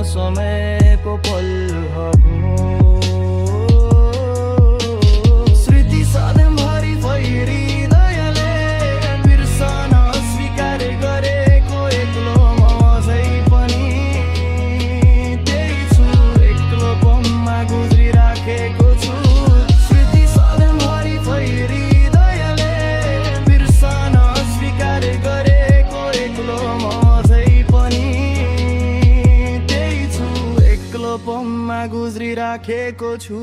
समयको पल हो। स्मृति सधैँभरि फेरि हृदयले बिर्सन स्वीकार गरेको एक्लो म अझै पनि त्यही छु, एक्लोपनमा गुज्रिराखेको छु। स्मृति सधैँभरि फेरि हृदयले बिर्सन स्वीकार गरेको एक्लो म अझै पनि त्यही छु, एक्लोपनमा गुज्रिराखेको छु।